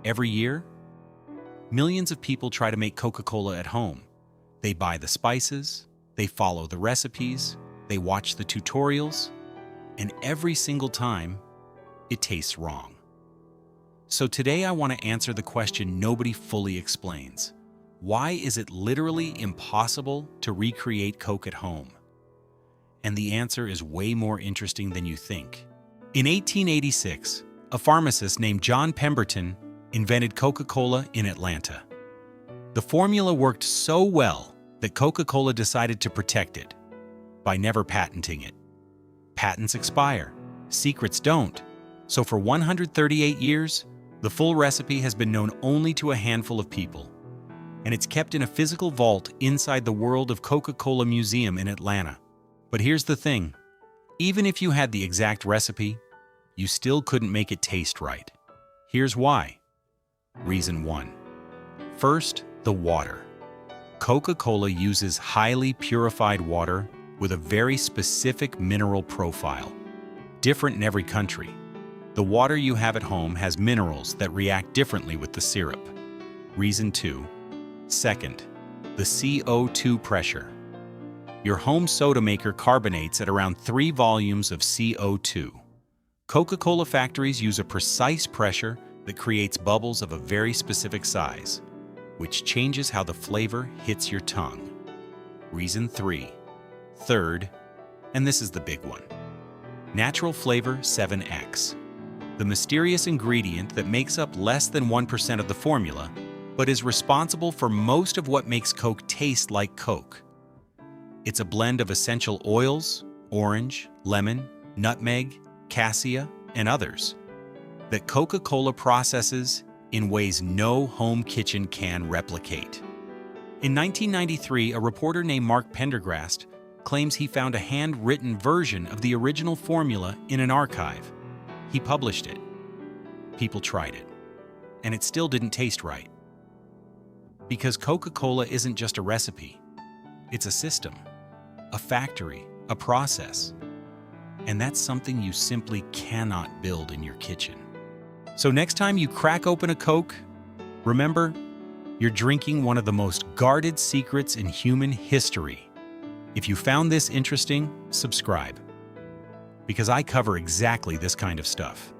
Every year, millions of people try to make Coca-Cola at home. They buy the spices, they follow the recipes, they watch the tutorials, and every single time, it tastes wrong. So today I want to answer the question nobody fully explains. Why is it literally impossible to recreate Coke at home? And the answer is way more interesting than you think. In 1886, a pharmacist named John Pemberton invented Coca-Cola in Atlanta. The formula worked so well that Coca-Cola decided to protect it by never patenting it. Patents expire, secrets don't. So for 138 years, the full recipe has been known only to a handful of people, and it's kept in a physical vault inside the World of Coca-Cola Museum in Atlanta. But here's the thing, even if you had the exact recipe, you still couldn't make it taste right. Here's why. Reason 1. First, the water. Coca-Cola uses highly purified water with a very specific mineral profile, different in every country. The water you have at home has minerals that react differently with the syrup. Reason 2. Second, the CO2 pressure. Your home soda maker carbonates at around 3 volumes of CO2. Coca-Cola factories use a precise pressure that creates bubbles of a very specific size, which changes how the flavor hits your tongue. Reason 3. Third, and this is the big one, natural flavor 7X. The mysterious ingredient that makes up less than 1% of the formula, but is responsible for most of what makes Coke taste like Coke. It's a blend of essential oils, orange, lemon, nutmeg, cassia, and others, that Coca-Cola processes in ways no home kitchen can replicate. In 1993, a reporter named Mark Pendergrast claims he found a handwritten version of the original formula in an archive. He published it. People tried it, and it still didn't taste right. Because Coca-Cola isn't just a recipe. It's a system, a factory, a process. And that's something you simply cannot build in your kitchen. So next time you crack open a Coke, remember, you're drinking one of the most guarded secrets in human history. If you found this interesting, subscribe, because I cover exactly this kind of stuff.